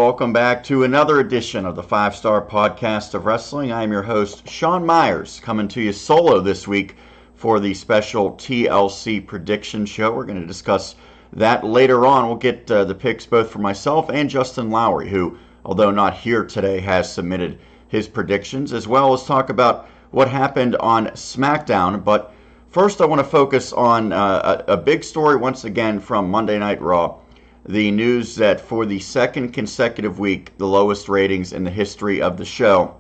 welcome back to another edition of the 5-Star Podcast of Wrestling. I am your host, Sean Meyers, coming to you solo this week for the special TLC prediction show. We're going to discuss that later on. We'll get the picks both for myself and Justin Lowry, who, although not here today, has submitted his predictions, as well as talk about what happened on Smackdown. But first, I want to focus on a big story once again from Monday Night Raw. The news that for the second consecutive week, the lowest ratings in the history of the show.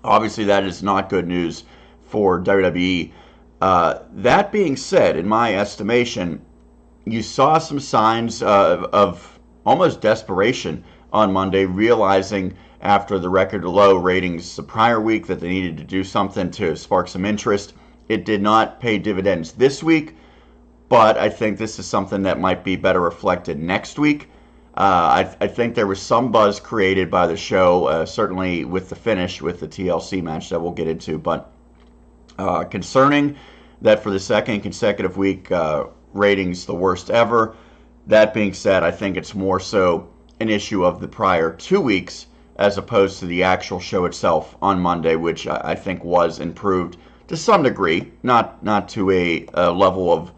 Obviously, that is not good news for WWE. That being said, in my estimation, you saw some signs of almost desperation on Monday, realizing after the record low ratings the prior week that they needed to do something to spark some interest. It did not pay dividends this week, but I think this is something that might be better reflected next week. I think there was some buzz created by the show, certainly with the finish with the TLC match that we'll get into. But concerning that for the second consecutive week, ratings the worst ever. That being said, I think it's more so an issue of the prior 2 weeks as opposed to the actual show itself on Monday, which I think was improved to some degree, not to a level of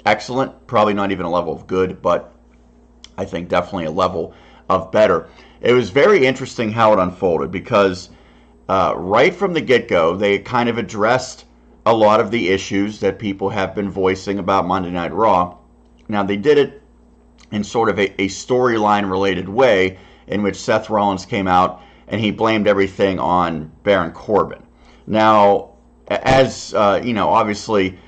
excellent, probably not even a level of good, but I think definitely a level of better. It was very interesting how it unfolded because right from the get-go, they kind of addressed a lot of the issues that people have been voicing about Monday Night Raw. Now, they did it in sort of a storyline related way in which Seth Rollins came out and he blamed everything on Baron Corbin. Now, as obviously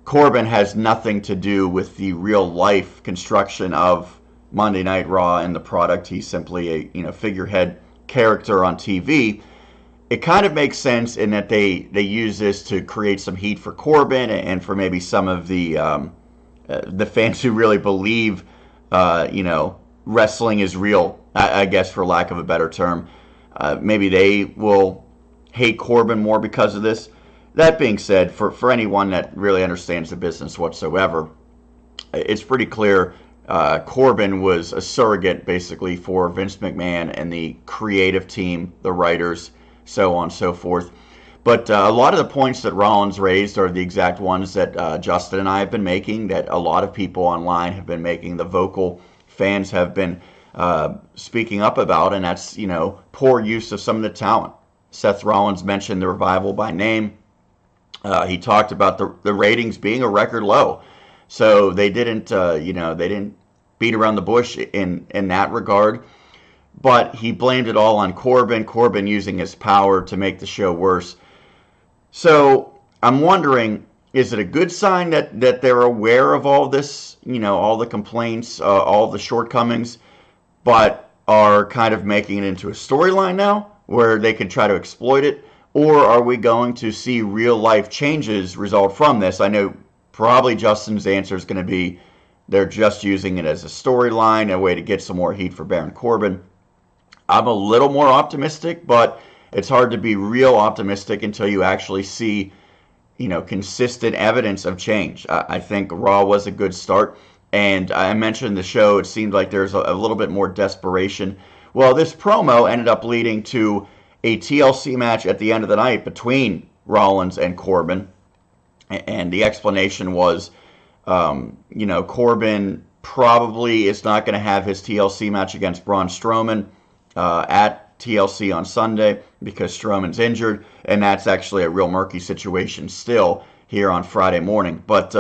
Corbin has nothing to do with the real life construction of Monday Night Raw and the product. He's simply a figurehead character on TV. It kind of makes sense in that they use this to create some heat for Corbin and for maybe some of the fans who really believe wrestling is real, I guess, for lack of a better term. Maybe they will hate Corbin more because of this. That being said, for anyone that really understands the business whatsoever, it's pretty clear Corbin was a surrogate basically for Vince McMahon and the creative team, the writers, so on and so forth. But a lot of the points that Rollins raised are the exact ones that Justin and I have been making, that a lot of people online have been making, the vocal fans have been speaking up about, and that's, poor use of some of the talent. Seth Rollins mentioned the Revival by name. He talked about the ratings being a record low. So they didn't, they didn't beat around the bush in that regard. But he blamed it all on Corbin using his power to make the show worse. So I'm wondering, is it a good sign that they're aware of all this, all the complaints, all the shortcomings, but are kind of making it into a storyline now where they can try to exploit it? Or are we going to see real life changes result from this? I know probably Justin's answer is going to be they're just using it as a storyline, a way to get some more heat for Baron Corbin. I'm a little more optimistic, but it's hard to be real optimistic until you actually see, consistent evidence of change. I think Raw was a good start, and I mentioned the show, it seemed like there's a little bit more desperation. Well, this promo ended up leading to a TLC match at the end of the night between Rollins and Corbin, and the explanation was, Corbin probably is not going to have his TLC match against Braun Strowman at TLC on Sunday because Strowman's injured, and that's actually a real murky situation still here on Friday morning. But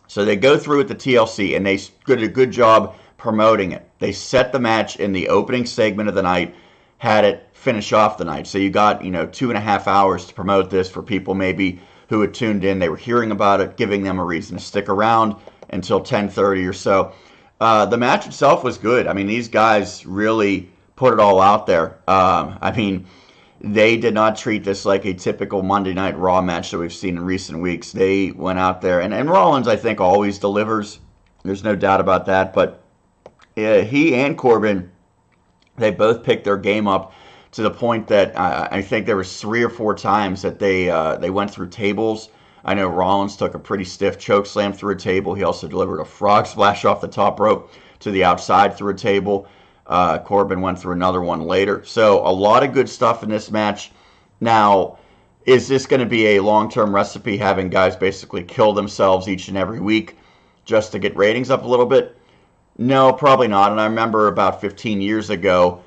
so they go through with the TLC, and they did a good job promoting it. They set the match in the opening segment of the night, had it finish off the night. So you got 2.5 hours to promote this for people maybe who had tuned in. They were hearing about it, giving them a reason to stick around until 10:30 or so. The match itself was good. I mean, these guys really put it all out there. They did not treat this like a typical Monday Night Raw match that we've seen in recent weeks. They went out there, and Rollins, I think, always delivers. There's no doubt about that. But he and Corbin, they both picked their game up to the point that I think there was 3 or 4 times that they went through tables. I know Rollins took a pretty stiff choke slam through a table. He also delivered a frog splash off the top rope to the outside through a table. Corbin went through another one later. So a lot of good stuff in this match. Now, is this going to be a long-term recipe, having guys basically kill themselves each and every week just to get ratings up a little bit? No, probably not. And I remember about 15 years ago,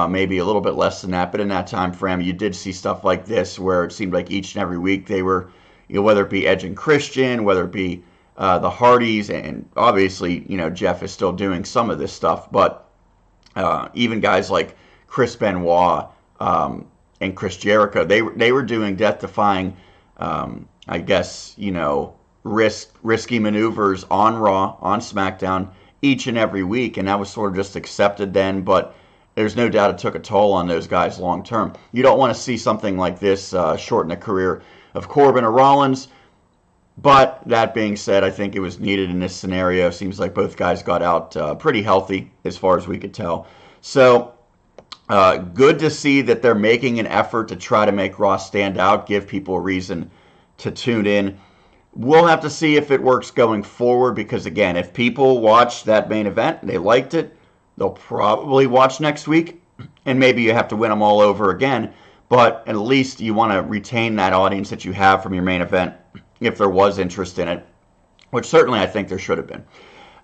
maybe a little bit less than that, but in that time frame, you did see stuff like this where it seemed like each and every week they were, whether it be Edge and Christian, whether it be the Hardys, and obviously, Jeff is still doing some of this stuff, but even guys like Chris Benoit and Chris Jericho, they were doing death-defying, I guess, risky maneuvers on Raw, on SmackDown, each and every week, and that was sort of just accepted then, but there's no doubt it took a toll on those guys long term. You don't want to see something like this shorten the career of Corbin or Rollins, but that being said, I think it was needed in this scenario. Seems like both guys got out pretty healthy as far as we could tell. So good to see that they're making an effort to try to make Raw stand out, give people a reason to tune in. We'll have to see if it works going forward because, again, if people watched that main event and they liked it, they'll probably watch next week, and maybe you have to win them all over again, but at least you want to retain that audience that you have from your main event if there was interest in it, which certainly I think there should have been.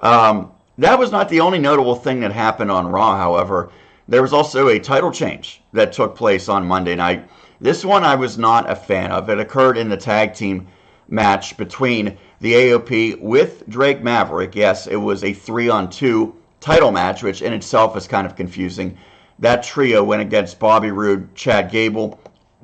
That was not the only notable thing that happened on Raw, however. There was also a title change that took place on Monday night. This one I was not a fan of. It occurred in the tag team match between the AOP with Drake Maverick. Yes, it was a 3-on-2 title match, which in itself is kind of confusing. That trio went against Bobby Roode, Chad Gable,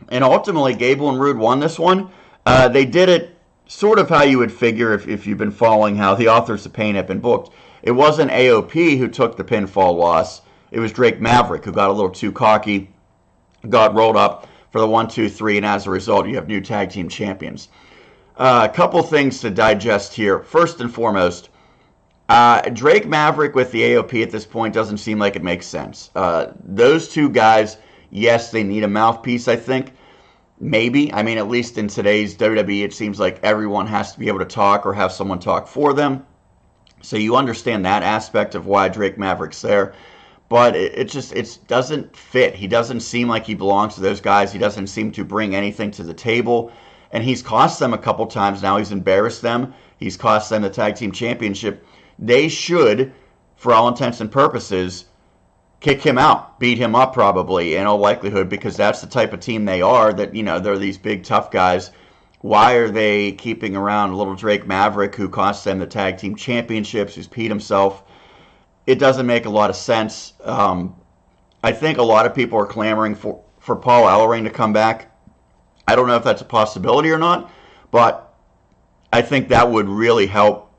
and ultimately Gable and Roode won this one. They did it sort of how you would figure if you've been following how the Authors of Pain have been booked. It wasn't AOP who took the pinfall loss. It was Drake Maverick who got a little too cocky, got rolled up for the 1, 2, 3, and as a result, you have new tag team champions. A couple things to digest here. First and foremost, Drake Maverick with the AOP at this point doesn't seem like it makes sense. Those two guys, yes, they need a mouthpiece, I think. Maybe. I mean, at least in today's WWE, it seems like everyone has to be able to talk or have someone talk for them. So you understand that aspect of why Drake Maverick's there. But it doesn't fit. He doesn't seem like he belongs to those guys. He doesn't seem to bring anything to the table. And he's cost them a couple times now. He's embarrassed them. He's cost them the tag team championship. They should, for all intents and purposes, kick him out, beat him up probably in all likelihood, because that's the type of team they are, that, they're these big tough guys. Why are they keeping around little Drake Maverick, who cost them the tag team championships, who's peed himself? It doesn't make a lot of sense. I think a lot of people are clamoring for Paul Ellering to come back. I don't know if that's a possibility or not, but I think that would really help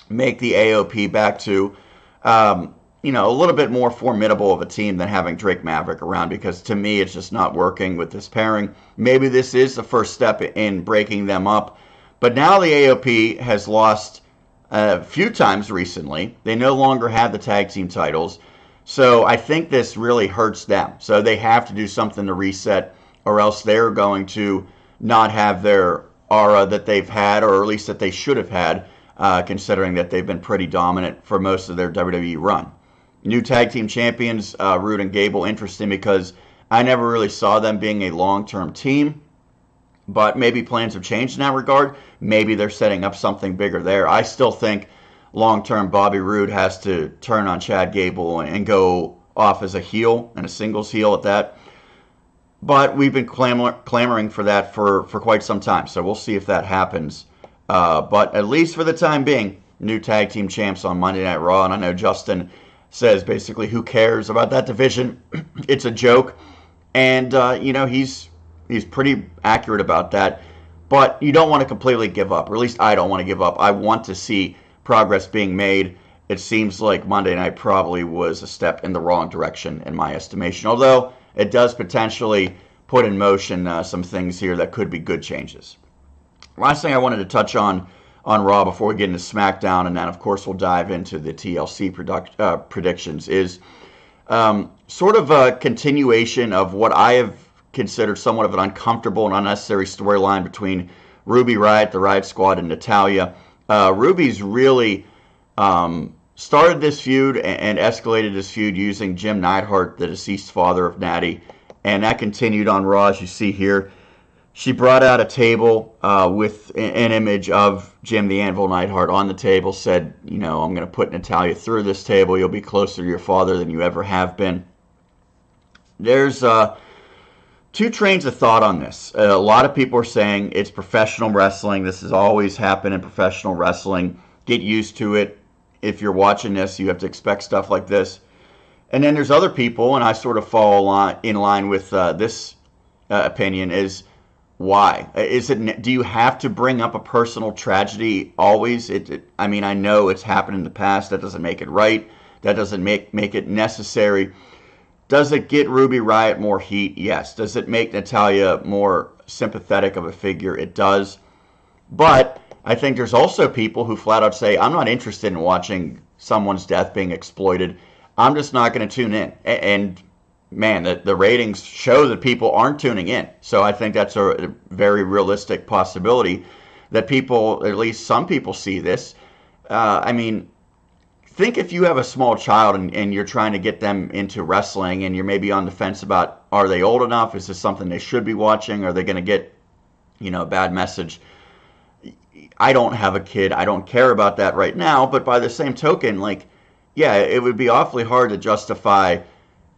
make the AOP back to, a little bit more formidable of a team than having Drake Maverick around, because to me it's just not working with this pairing. Maybe this is the first step in breaking them up, but now the AOP has lost a few times recently. They no longer have the tag team titles, so I think this really hurts them. So they have to do something to reset, or else they're going to not have their aura that they've had, or at least that they should have had, considering that they've been pretty dominant for most of their WWE run. New tag team champions, Roode and Gable, interesting because I never really saw them being a long-term team, but maybe plans have changed in that regard. Maybe they're setting up something bigger there. I still think long-term Bobby Roode has to turn on Chad Gable and go off as a heel, and a singles heel at that. But we've been clamoring for that for quite some time, so we'll see if that happens. But at least for the time being, new tag team champs on Monday Night Raw, and I know Justin says basically, who cares about that division? It's a joke. And, he's pretty accurate about that. But you don't want to completely give up, or at least I don't want to give up. I want to see progress being made. It seems like Monday night probably was a step in the wrong direction in my estimation, although it does potentially put in motion some things here that could be good changes. Last thing I wanted to touch on Raw before we get into SmackDown, and then of course we'll dive into the TLC predictions, is sort of a continuation of what I have considered somewhat of an uncomfortable and unnecessary storyline between Ruby Riott, the Riott Squad, and Natalya. Ruby's really started this feud and escalated this feud using Jim Neidhart, the deceased father of Natty, and that continued on Raw, as you see here. She brought out a table with an image of Jim the Anvil Neidhart on the table, said, you know, I'm going to put Natalya through this table. You'll be closer to your father than you ever have been. There's two trains of thought on this. A lot of people are saying it's professional wrestling. This has always happened in professional wrestling. Get used to it. If you're watching this, you have to expect stuff like this. And then there's other people, and I sort of fall in line with this opinion, is why? Do you have to bring up a personal tragedy always? I mean, I know it's happened in the past. That doesn't make it right. That doesn't make it necessary. Does it get Ruby Riott more heat? Yes. Does it make Natalya more sympathetic of a figure? It does. But I think there's also people who flat out say, I'm not interested in watching someone's death being exploited. I'm just not going to tune in. And man, the ratings show that people aren't tuning in. So I think that's a very realistic possibility that people, at least some people, see this. I mean, think if you have a small child and you're trying to get them into wrestling and you're maybe on the fence about, are they old enough? Is this something they should be watching? Are they going to get, you know, a bad message? I don't have a kid. I don't care about that right now. But by the same token, like, yeah, it would be awfully hard to justify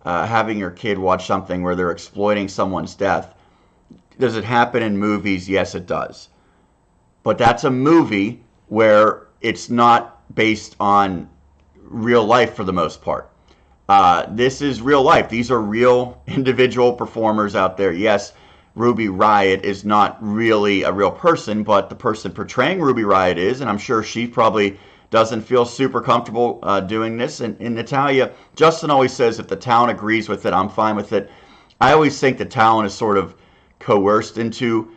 having your kid watch something where they're exploiting someone's death. Does it happen in movies? Yes, it does. But that's a movie where it's not based on real life for the most part. This is real life. These are real individual performers out there. Yes, Ruby Riott is not really a real person, but the person portraying Ruby Riott is, and I'm sure she probably doesn't feel super comfortable doing this. And Natalya, Justin always says if the talent agrees with it, I'm fine with it. I always think the talent is sort of coerced into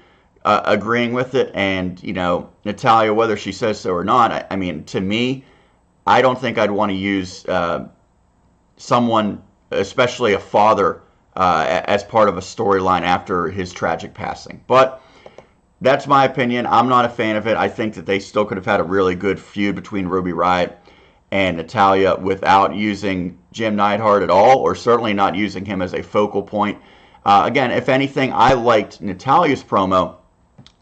agreeing with it. And, you know, Natalya, whether she says so or not, I mean, to me, I don't think I'd want to use someone, especially a father, as part of a storyline after his tragic passing. But that's my opinion. I'm not a fan of it. I think that they still could have had a really good feud between Ruby Riott and Natalya without using Jim Neidhart at all, or certainly not using him as a focal point. Again, if anything, I liked Natalya's promo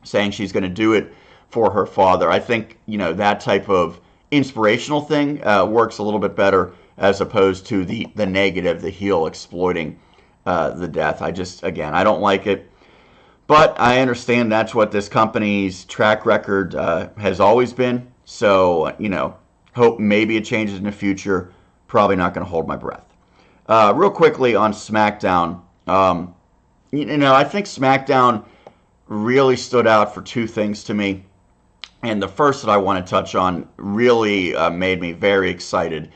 saying she's going to do it for her father. I think, you know, that type of inspirational thing works a little bit better as opposed to the negative, the heel exploiting the death. I don't like it. But I understand that's what this company's track record has always been. So, you know, hope maybe it changes in the future. Probably not going to hold my breath. Real quickly on SmackDown. You know, I think SmackDown really stood out for two things to me. And the first that I want to touch on really made me very excited.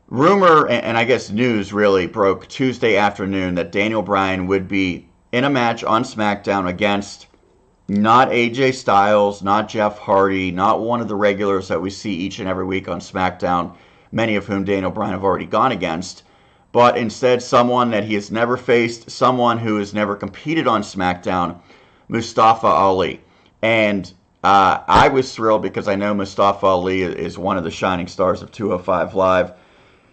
Rumor, and I guess news really broke Tuesday afternoon that Daniel Bryan would be in a match on SmackDown against not AJ Styles, not Jeff Hardy, not one of the regulars that we see each and every week on SmackDown, many of whom Daniel Bryan have already gone against, but instead someone that he has never faced, someone who has never competed on SmackDown, Mustafa Ali. And I was thrilled because I know Mustafa Ali is one of the shining stars of 205 Live.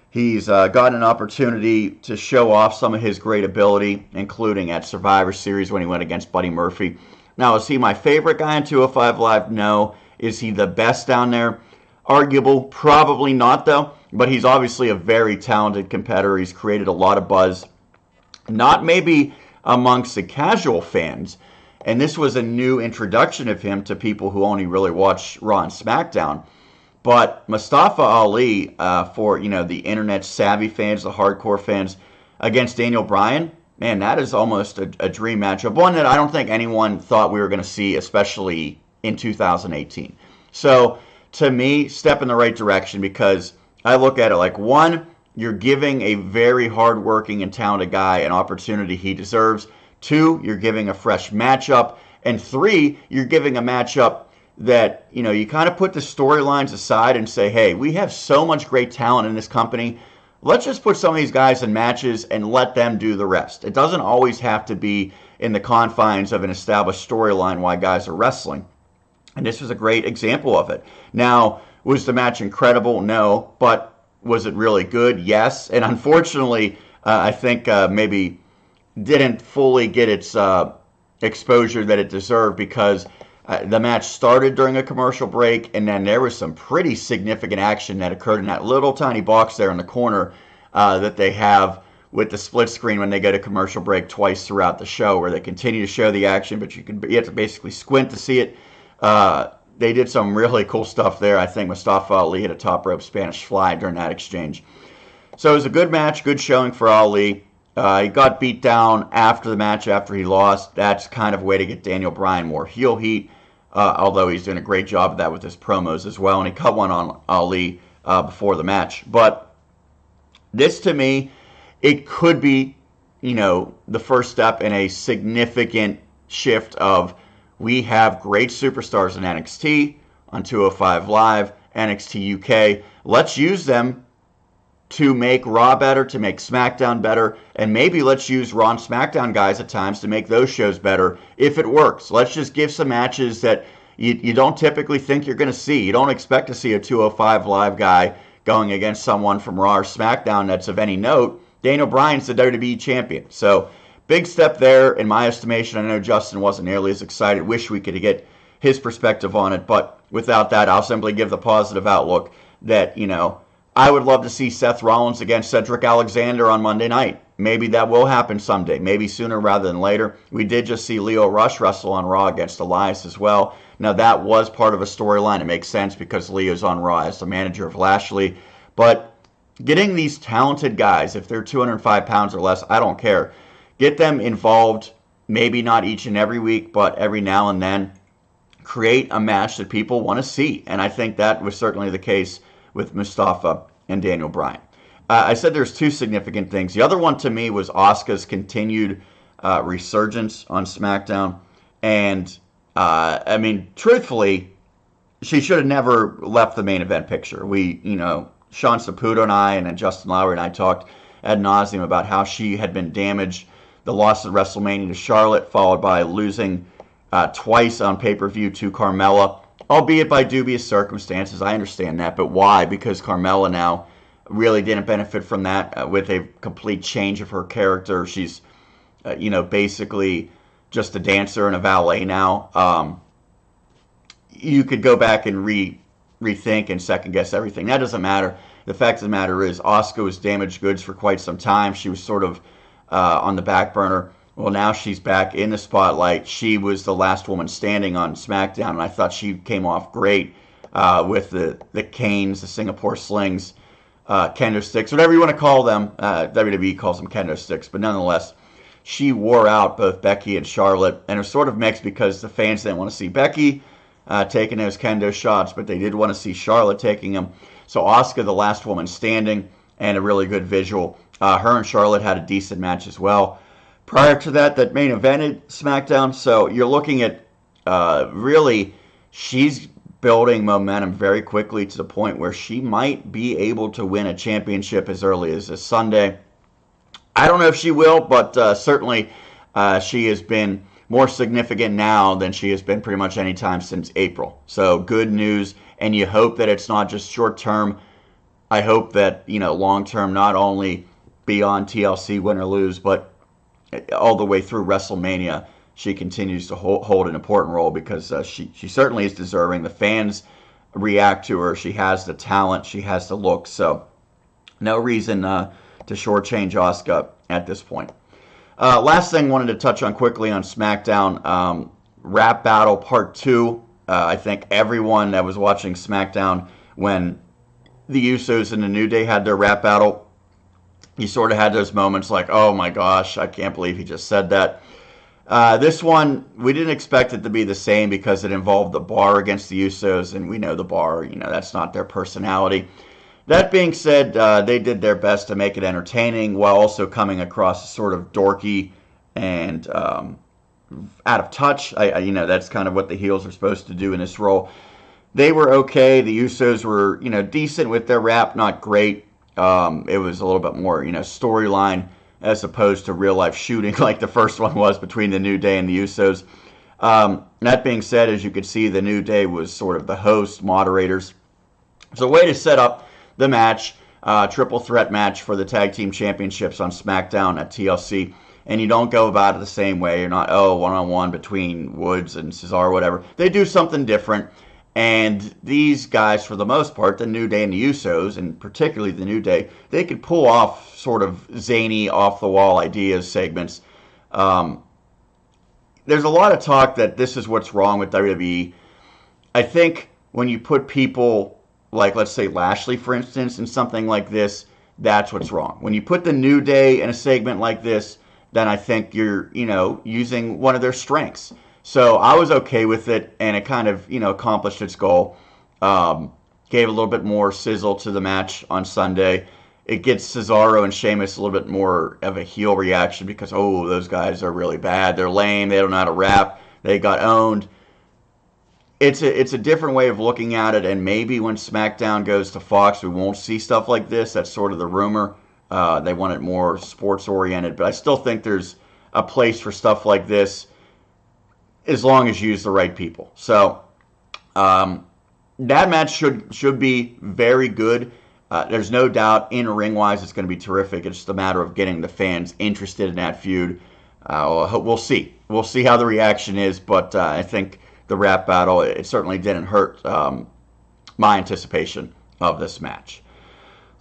He's gotten an opportunity to show off some of his great ability, including at Survivor Series when he went against Buddy Murphy. Now, is he my favorite guy on 205 Live? No. Is he the best down there? Arguable. Probably not, though. But he's obviously a very talented competitor. He's created a lot of buzz. Not maybe amongst the casual fans. And this was a new introduction of him to people who only really watch Raw and SmackDown. But Mustafa Ali, for, you know, the internet savvy fans, the hardcore fans, against Daniel Bryan, man, that is almost a dream matchup. One that I don't think anyone thought we were going to see, especially in 2018. So, to me, step in the right direction because I look at it like, one, you're giving a very hardworking and talented guy an opportunity he deserves. Two, you're giving a fresh matchup. And three, you're giving a matchup that, you know, you kind of put the storylines aside and say, hey, we have so much great talent in this company. Let's just put some of these guys in matches and let them do the rest. It doesn't always have to be in the confines of an established storyline why guys are wrestling. And this was a great example of it. Now, Was the match incredible? No. But was it really good? Yes. And unfortunately, I think maybe didn't fully get its exposure that it deserved because the match started during a commercial break, and then there was some pretty significant action that occurred in that little tiny box there in the corner that they have with the split screen when they go to commercial break twice throughout the show, where they continue to show the action, but you have to basically squint to see it. They did some really cool stuff there. I think Mustafa Ali hit a top rope Spanish fly during that exchange. So it was a good match, good showing for Ali. He got beat down after the match, after he lost. That's kind of a way to get Daniel Bryan more heel heat, although he's doing a great job of that with his promos as well, and he cut one on Ali before the match. But this, to me, it could be, the first step in a significant shift of we have great superstars in NXT, on 205 Live, NXT UK. Let's use them to make Raw better, to make SmackDown better, and maybe let's use Raw and SmackDown guys at times to make those shows better if it works. Let's just give some matches that you don't typically think you're going to see. You don't expect to see a 205 Live guy going against someone from Raw or SmackDown that's of any note. Daniel Bryan's the WWE champion. So big step there in my estimation. I know Justin wasn't nearly as excited. Wish we could get his perspective on it. But without that, I'll simply give the positive outlook that, I would love to see Seth Rollins against Cedric Alexander on Monday night. Maybe that will happen someday, maybe sooner rather than later. We did just see Lio Rush wrestle on Raw against Elias as well. Now, that was part of a storyline. It makes sense because Leo's on Raw as the manager of Lashley. But getting these talented guys, if they're 205 pounds or less, I don't care. Get them involved, maybe not each and every week, but every now and then. Create a match that people want to see. And I think that was certainly the case with Mustafa and Daniel Bryan. I said there's two significant things. The other one to me was Asuka's continued resurgence on SmackDown. And, truthfully, she should have never left the main event picture. Sean Saputo and I, and then Justin Lowry and I talked ad nauseum about how she had been damaged. The loss at WrestleMania to Charlotte, followed by losing twice on pay-per-view to Carmella, albeit by dubious circumstances. I understand that, but why? Because Carmella now really didn't benefit from that with a complete change of her character. She's, basically just a dancer and a valet now. You could go back and rethink and second-guess everything. That doesn't matter. The fact of the matter is Asuka was damaged goods for quite some time. She was sort of on the back burner. Well, now she's back in the spotlight. She was the last woman standing on SmackDown, and I thought she came off great with the canes, the Singapore slings, kendo sticks, whatever you want to call them. WWE calls them kendo sticks, but nonetheless, she wore out both Becky and Charlotte, and it was sort of mixed because the fans didn't want to see Becky taking those kendo shots, but they did want to see Charlotte taking them. So Asuka, the last woman standing, and a really good visual. Her and Charlotte had a decent match as well. Prior to that main evented SmackDown. So you're looking at really, she's building momentum very quickly to the point where she might be able to win a championship as early as this Sunday. I don't know if she will, but certainly she has been more significant now than she has been pretty much any time since April. So good news, and you hope that it's not just short term. I hope that, long term, not only beyond TLC, win or lose, but all the way through WrestleMania, she continues to hold an important role because she certainly is deserving. The fans react to her. She has the talent. She has the look. So no reason to shortchange Asuka at this point. Last thing I wanted to touch on quickly on SmackDown, Rap Battle Part 2. I think everyone that was watching SmackDown when the Usos and the New Day had their rap battle, you sort of had those moments like, oh my gosh, I can't believe he just said that. This one, we didn't expect it to be the same because it involved the Bar against the Usos, and we know the Bar, that's not their personality. That being said, they did their best to make it entertaining while also coming across as sort of dorky and out of touch. That's kind of what the heels are supposed to do in this role. They were okay. The Usos were, decent with their rap, not great. It was a little bit more, storyline as opposed to real life shooting like the first one was between the New Day and the Usos. That being said, as you could see, the New Day was sort of the host, moderators. So, way to set up the match, triple threat match for the tag team championships on Smackdown at TLC. And you don't go about it the same way. You're not, one-on-one between Woods and Cesaro or whatever. They do something different. And these guys, for the most part, the New Day and the Usos, and particularly the New Day, they could pull off sort of zany, off-the-wall ideas, segments. There's a lot of talk that this is what's wrong with WWE. I think when you put people like, let's say, Lashley, for instance, in something like this, that's what's wrong. When you put the New Day in a segment like this, then I think you're, using one of their strengths. So I was okay with it, and it kind of, accomplished its goal. Gave a little bit more sizzle to the match on Sunday. It gets Cesaro and Sheamus a little bit more of a heel reaction because, those guys are really bad. They're lame. They don't know how to rap. They got owned. It's a different way of looking at it, and maybe when SmackDown goes to Fox, we won't see stuff like this. That's sort of the rumor. They want it more sports-oriented, but I still think there's a place for stuff like this as long as you use the right people. So that match should be very good. There's no doubt in-ring-wise it's going to be terrific. It's just a matter of getting the fans interested in that feud. We'll see. We'll see how the reaction is, but I think the rap battle, it certainly didn't hurt my anticipation of this match.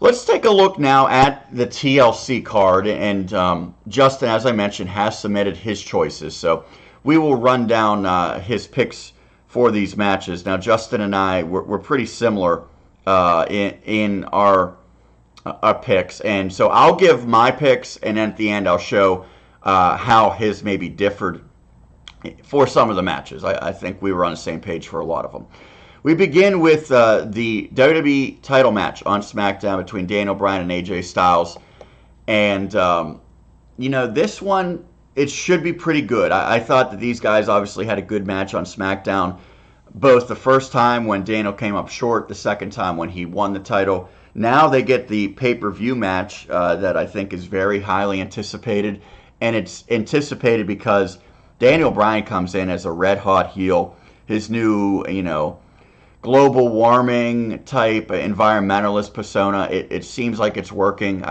Let's take a look now at the TLC card, and Justin, as I mentioned, has submitted his choices. So we will run down his picks for these matches. Now, Justin and I, we're pretty similar in our picks, and so I'll give my picks, and then at the end I'll show how his maybe differed for some of the matches. I think we were on the same page for a lot of them. We begin with the WWE title match on SmackDown between Daniel Bryan and AJ Styles. And, this one, it should be pretty good. I thought that these guys obviously had a good match on SmackDown, both the first time when Daniel came up short, the second time when he won the title. Now they get the pay-per-view match that I think is very highly anticipated. And it's anticipated because Daniel Bryan comes in as a red-hot heel. His new, global warming type environmentalist persona. It seems like it's working.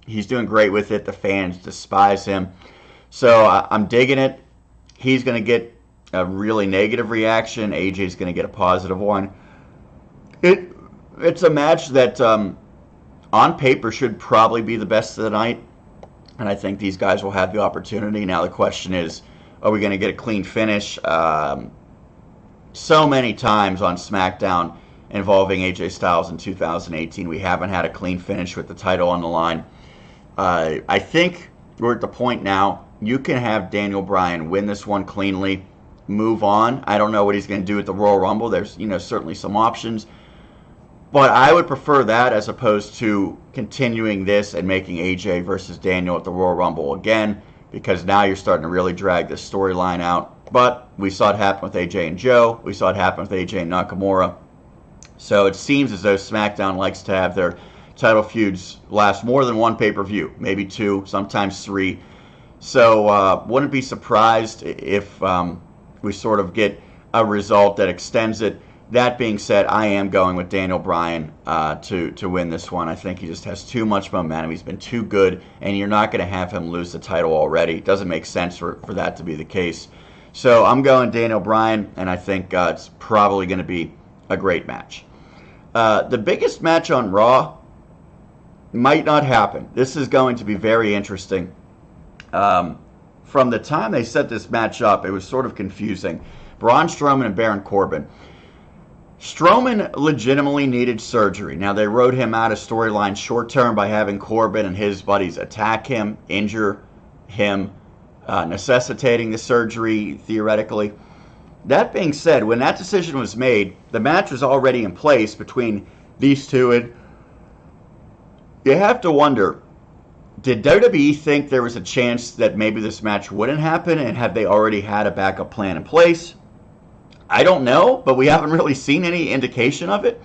He's doing great with it. The fans despise him. So I'm digging it. He's going to get a really negative reaction. AJ's going to get a positive one. It's a match that on paper should probably be the best of the night. And I think these guys will have the opportunity. Now the question is, are we going to get a clean finish? So many times on SmackDown involving AJ Styles in 2018, we haven't had a clean finish with the title on the line. I think we're at the point now, you can have Daniel Bryan win this one cleanly, move on. I don't know what he's going to do at the Royal Rumble. There's, certainly some options. But I would prefer that as opposed to continuing this and making AJ versus Daniel at the Royal Rumble again, because now you're starting to really drag this storyline out. But we saw it happen with AJ and Joe. We saw it happen with AJ and Nakamura. So it seems as though SmackDown likes to have their title feuds last more than one pay-per-view, maybe two, sometimes three. So wouldn't be surprised if we sort of get a result that extends it. That being said, I am going with Daniel Bryan to win this one. I think he just has too much momentum. He's been too good, and you're not going to have him lose the title already. It doesn't make sense for that to be the case. So I'm going Daniel Bryan, and I think it's probably going to be a great match. The biggest match on Raw might not happen. This is going to be very interesting. From the time they set this match up, it was sort of confusing. Braun Strowman and Baron Corbin. Strowman legitimately needed surgery. Now, they wrote him out of storyline short term by having Corbin and his buddies attack him, injure him, necessitating the surgery, theoretically. That being said, when that decision was made, the match was already in place between these two, and you have to wonder, did WWE think there was a chance that maybe this match wouldn't happen, and have they already had a backup plan in place? I don't know, but we haven't really seen any indication of it.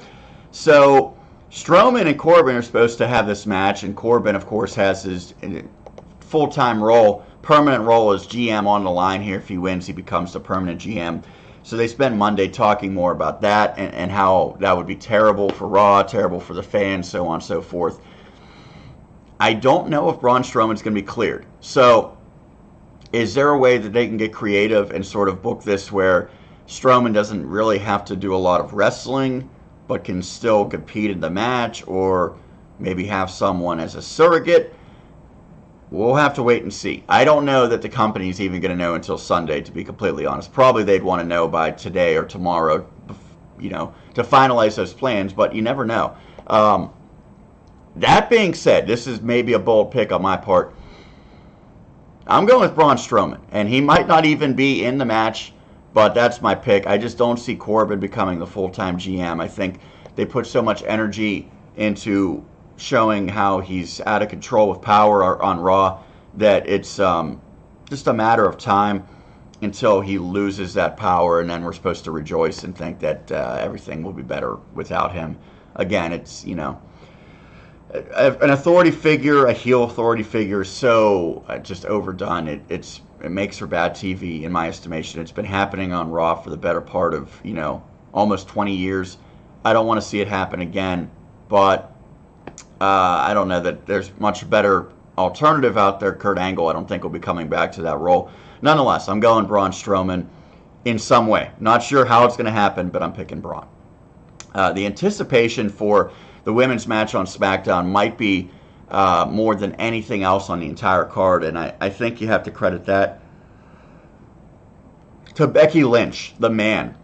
So Strowman and Corbin are supposed to have this match, and Corbin, of course, has his full-time role, permanent role as GM on the line here. If he wins, he becomes the permanent GM. So they spent Monday talking more about that and how that would be terrible for Raw, terrible for the fans, so on and so forth. I don't know if Braun Strowman's going to be cleared. So is there a way that they can get creative and sort of book this where Strowman doesn't really have to do a lot of wrestling but can still compete in the match, or maybe have someone as a surrogate? We'll have to wait and see. I don't know that the company's even going to know until Sunday, to be completely honest. Probably they'd want to know by today or tomorrow, to finalize those plans, but you never know. That being said, this is maybe a bold pick on my part. I'm going with Braun Strowman, and he might not even be in the match, but that's my pick. I just don't see Corbin becoming the full-time GM. I think they put so much energy into showing how he's out of control with power on Raw that it's just a matter of time until he loses that power, and then we're supposed to rejoice and think that everything will be better without him. Again, it's, an authority figure, a heel authority figure, is so just overdone. It makes for bad TV, in my estimation. It's been happening on Raw for the better part of, almost 20 years. I don't want to see it happen again, but I don't know that there's much better alternative out there. Kurt Angle, I don't think, will be coming back to that role. Nonetheless, I'm going Braun Strowman in some way. Not sure how it's going to happen, but I'm picking Braun. The anticipation for the women's match on Smackdown might be more than anything else on the entire card, and I think you have to credit that to Becky Lynch, the man.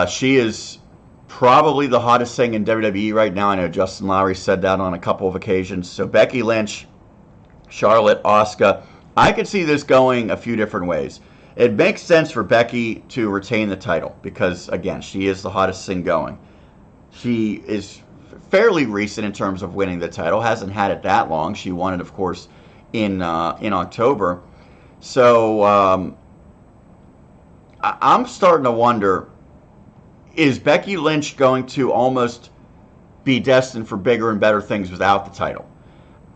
She is probably the hottest thing in WWE right now. I know Justin Lowry said that on a couple of occasions. So Becky Lynch, Charlotte, Asuka. I could see this going a few different ways. It makes sense for Becky to retain the title because, again, she is the hottest thing going. She is fairly recent in terms of winning the title. Hasn't had it that long. She won it, of course, in October. So I'm starting to wonder, is Becky Lynch going to almost be destined for bigger and better things without the title?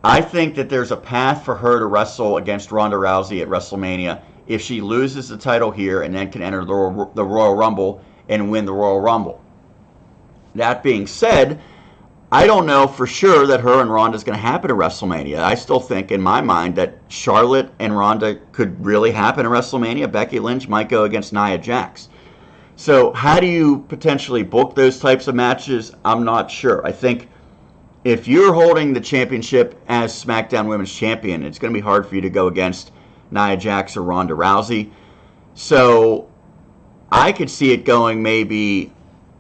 I think that there's a path for her to wrestle against Ronda Rousey at WrestleMania if she loses the title here and then can enter the Royal Rumble and win the Royal Rumble. That being said, I don't know for sure that her and Ronda is going to happen at WrestleMania. I still think, in my mind, that Charlotte and Ronda could really happen at WrestleMania. Becky Lynch might go against Nia Jax. So how do you potentially book those types of matches? I'm not sure. I think if you're holding the championship as SmackDown Women's Champion, it's going to be hard for you to go against Nia Jax or Ronda Rousey. So I could see it going maybe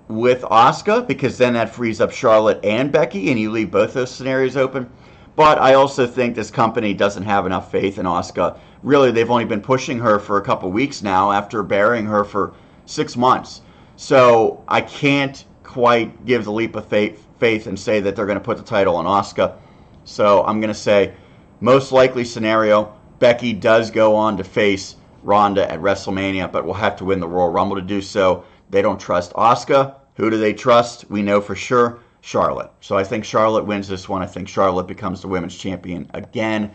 with Asuka, because then that frees up Charlotte and Becky, and you leave both those scenarios open. But I also think this company doesn't have enough faith in Asuka. Really, they've only been pushing her for a couple weeks now after burying her for 6 months. So I can't quite give the leap of faith and say that they're going to put the title on Asuka. So I'm going to say, most likely scenario, Becky does go on to face Ronda at WrestleMania, but will have to win the Royal Rumble to do so. They don't trust Asuka. Who do they trust? We know for sure, Charlotte. So I think Charlotte wins this one. I think Charlotte becomes the women's champion again.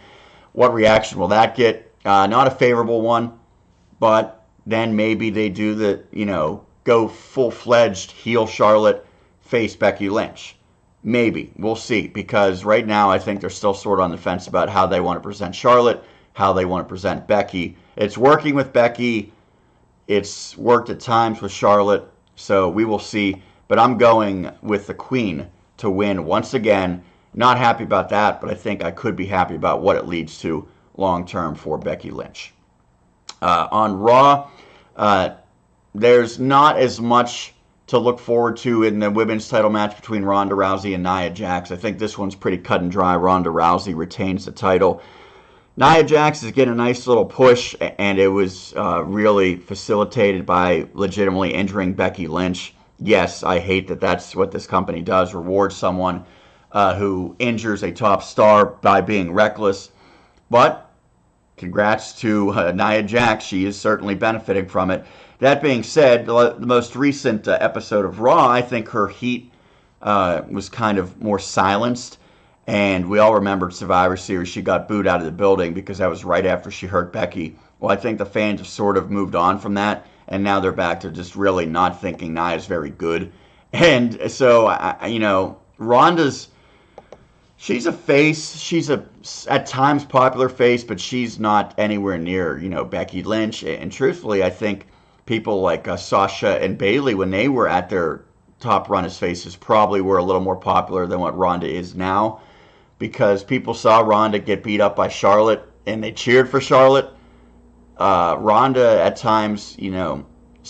What reaction will that get? Not a favorable one, but then maybe they do the, go full-fledged heel Charlotte, face Becky Lynch. Maybe. We'll see. Because right now I think they're still sort of on the fence about how they want to present Charlotte, how they want to present Becky. It's working with Becky. It's worked at times with Charlotte. So we will see. But I'm going with the Queen to win once again. Not happy about that, but I think I could be happy about what it leads to long-term for Becky Lynch. On Raw, there's not as much to look forward to in the women's title match between Ronda Rousey and Nia Jax. I think this one's pretty cut and dry. Ronda Rousey retains the title. Nia Jax is getting a nice little push, and it was really facilitated by legitimately injuring Becky Lynch. Yes, I hate that that's what this company does, reward someone who injures a top star by being reckless. But congrats to Nia Jax. She is certainly benefiting from it. That being said, the most recent episode of Raw, I think her heat was kind of more silenced. And we all remembered Survivor Series. She got booed out of the building because that was right after she hurt Becky. Well, I think the fans have sort of moved on from that. and now they're back to just really not thinking Nia's very good. And so, she's a face. She's a at times popular face, but she's not anywhere near, Becky Lynch. And truthfully, I think people like Sasha and Bayley, when they were at their top run as faces, probably were a little more popular than what Ronda is now, because people saw Ronda get beat up by Charlotte and they cheered for Charlotte. Ronda at times, her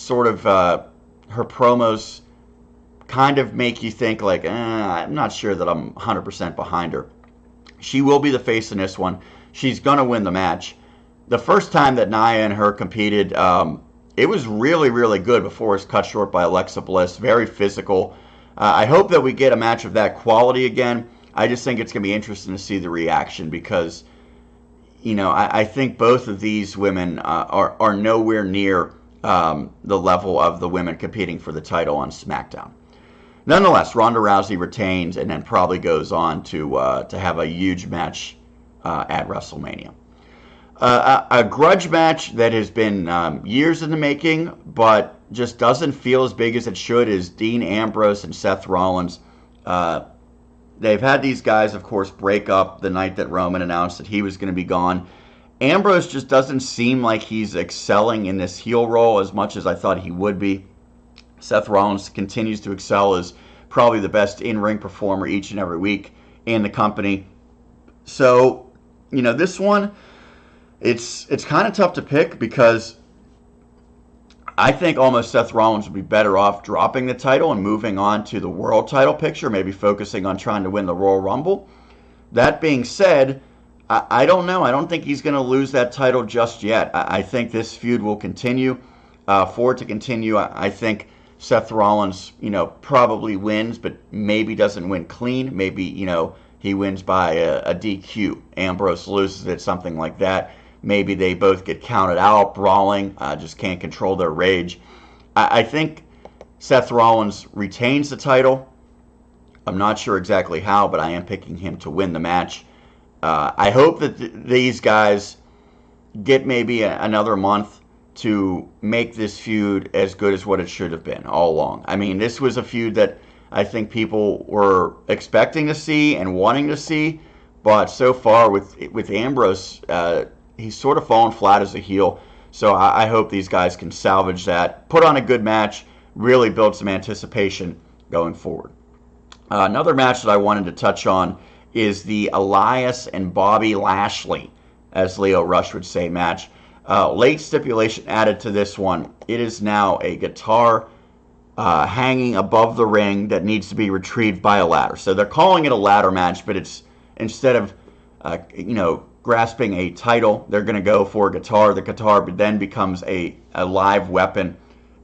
promos kind of make you think like, I'm not sure that I'm 100% behind her. She will be the face in this one. She's going to win the match. The first time that Nia and her competed, it was really, really good before it was cut short by Alexa Bliss. Very physical. I hope that we get a match of that quality again. I just think it's going to be interesting to see the reaction because, I think both of these women are nowhere near the level of the women competing for the title on Smackdown. Nonetheless, Ronda Rousey retains and then probably goes on to have a huge match at WrestleMania. A grudge match that has been years in the making, but just doesn't feel as big as it should, is Dean Ambrose and Seth Rollins. They've had these guys, of course, break up the night that Roman announced that he was going to be gone. Ambrose just doesn't seem like he's excelling in this heel role as much as I thought he would be. Seth Rollins continues to excel as probably the best in-ring performer each and every week in the company. So, this one, it's kind of tough to pick because I think almost Seth Rollins would be better off dropping the title and moving on to the world title picture, maybe focusing on trying to win the Royal Rumble. That being said, I don't know. I don't think he's going to lose that title just yet. I think this feud will continue. For it to continue, I think Seth Rollins, probably wins, but maybe doesn't win clean. Maybe, he wins by a DQ. Ambrose loses it, something like that. Maybe they both get counted out, brawling, just can't control their rage. I think Seth Rollins retains the title. I'm not sure exactly how, but I am picking him to win the match. I hope that these guys get maybe another month to make this feud as good as what it should have been all along. I mean, this was a feud that I think people were expecting to see and wanting to see, but so far with Ambrose, he's sort of fallen flat as a heel. So I hope these guys can salvage that, put on a good match, really build some anticipation going forward. Another match that I wanted to touch on is the Elias and Bobby Lashley, as Leo Rush would say, match. Late stipulation added to this one. It is now a guitar hanging above the ring that needs to be retrieved by a ladder. So they're calling it a ladder match, but it's instead of grasping a title, they're going to go for a guitar. The guitar then becomes a live weapon,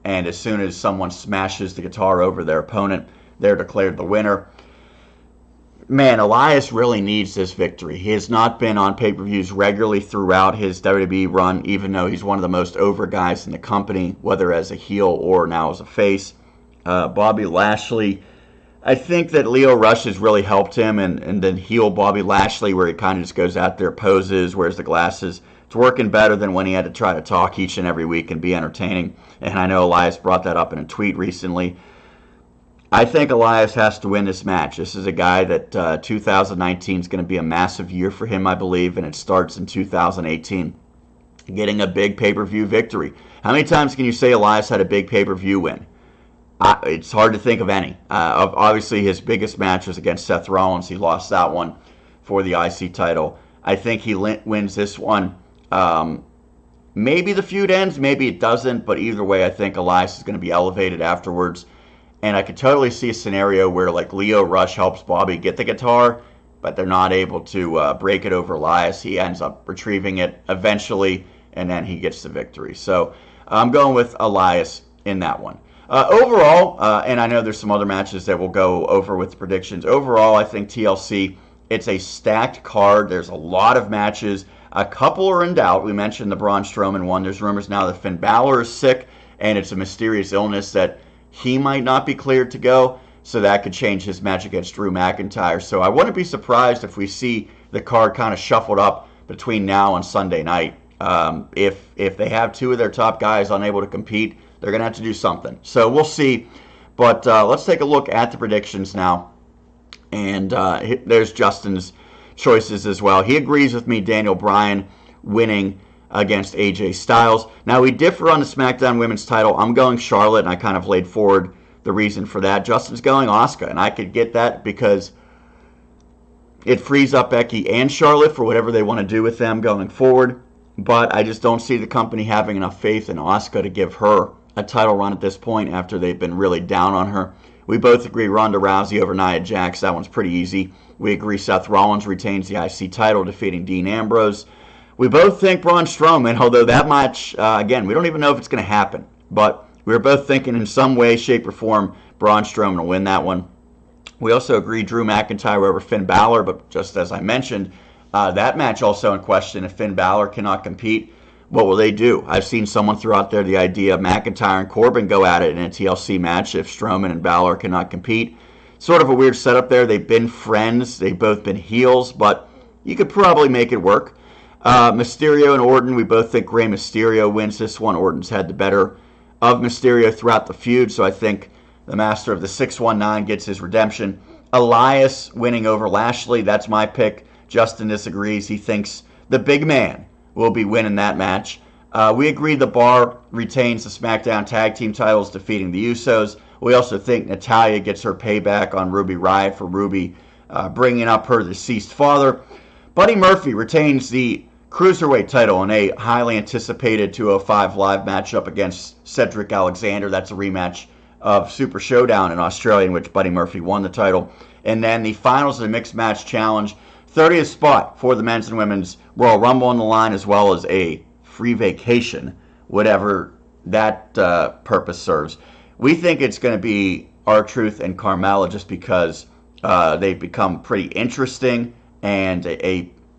and as soon as someone smashes the guitar over their opponent, they're declared the winner. Man, Elias really needs this victory. He has not been on pay-per-views regularly throughout his WWE run, even though he's one of the most over guys in the company, whether as a heel or now as a face. Bobby Lashley, I think that Leo Rush has really helped him, and then heel Bobby Lashley, where he kind of just goes out there, poses, wears the glasses. It's working better than when he had to try to talk each and every week and be entertaining. And I know Elias brought that up in a tweet recently. I think Elias has to win this match. This is a guy that 2019 is going to be a massive year for him, I believe, and it starts in 2018, getting a big pay-per-view victory. How many times can you say Elias had a big pay-per-view win? It's hard to think of any. Obviously, his biggest match was against Seth Rollins. He lost that one for the IC title. I think he wins this one. Maybe the feud ends, maybe it doesn't, but either way, I think Elias is going to be elevated afterwards. And I could totally see a scenario where like Leo Rush helps Bobby get the guitar, but they're not able to break it over Elias. He ends up retrieving it eventually, and then he gets the victory. So I'm going with Elias in that one. Overall, and I know there's some other matches that we'll go over with the predictions. Overall, I think TLC, it's a stacked card. There's a lot of matches. A couple are in doubt. We mentioned the Braun Strowman one. There's rumors now that Finn Balor is sick, and it's a mysterious illness that he might not be cleared to go, so that could change his match against Drew McIntyre. So I wouldn't be surprised if we see the card kind of shuffled up between now and Sunday night. If they have two of their top guys unable to compete, they're going to have to do something. So we'll see. But let's take a look at the predictions now. And there's Justin's choices as well. He agrees with me, Daniel Bryan winning against AJ Styles. Now, we differ on the SmackDown Women's title. I'm going Charlotte, and I kind of laid forward the reason for that. Justin's going Asuka, and I could get that because it frees up Becky and Charlotte for whatever they want to do with them going forward. But I just don't see the company having enough faith in Asuka to give her a title run at this point after they've been really down on her. We both agree Ronda Rousey over Nia Jax. That one's pretty easy. We agree Seth Rollins retains the IC title, defeating Dean Ambrose. We both think Braun Strowman, although that match, again, we don't even know if it's going to happen. But we're both thinking in some way, shape, or form, Braun Strowman will win that one. We also agree Drew McIntyre over Finn Balor, but just as I mentioned, that match also in question. If Finn Balor cannot compete, what will they do? I've seen someone throw out there the idea of McIntyre and Corbin go at it in a TLC match if Strowman and Balor cannot compete. Sort of a weird setup there. They've been friends. They've both been heels, but you could probably make it work. Mysterio and Orton, we both think Rey Mysterio wins this one. Orton's had the better of Mysterio throughout the feud, so I think the master of the 619 gets his redemption. Elias winning over Lashley, that's my pick. Justin disagrees. He thinks the big man will be winning that match. We agree the Bar retains the SmackDown Tag Team titles, defeating the Usos. We also think Natalya gets her payback on Ruby Riott for Ruby bringing up her deceased father. Buddy Murphy retains the Cruiserweight title in a highly anticipated 205 Live matchup against Cedric Alexander. That's a rematch of Super Showdown in Australia, in which Buddy Murphy won the title. And then the finals of the Mixed Match Challenge, 30th spot for the men's and women's Royal Rumble on the line, as well as a free vacation, whatever that purpose serves. We think it's going to be R-Truth and Carmella just because they've become pretty interesting and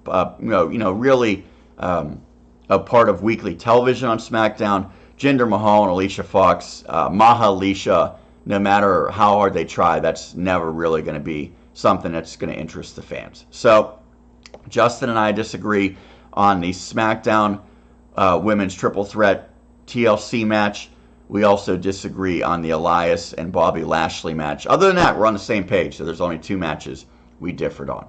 really a part of weekly television on SmackDown. Jinder Mahal and Alicia Fox, Maha Alicia, no matter how hard they try, that's never really going to be something that's going to interest the fans. So Justin and I disagree on the SmackDown Women's Triple Threat TLC match. We also disagree on the Elias and Bobby Lashley match. Other than that, we're on the same page, so there's only two matches we differed on.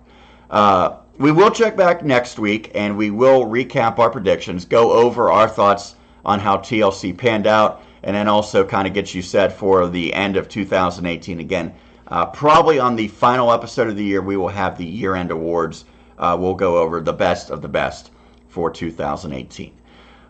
We will check back next week, and we will recap our predictions, go over our thoughts on how TLC panned out, and then also kind of get you set for the end of 2018 again. Probably on the final episode of the year, we will have the year-end awards. We'll go over the best of the best for 2018.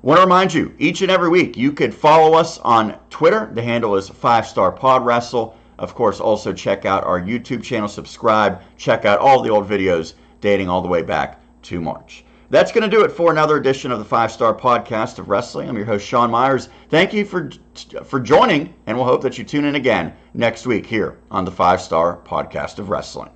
Want to remind you, each and every week, you could follow us on Twitter. The handle is 5StarPodWrestle. Of course, also check out our YouTube channel, subscribe, check out all the old videos dating all the way back to March. That's going to do it for another edition of the 5-Star Podcast of Wrestling. I'm your host, Sean Meyers. Thank you for joining, and we'll hope that you tune in again next week here on the 5-Star Podcast of Wrestling.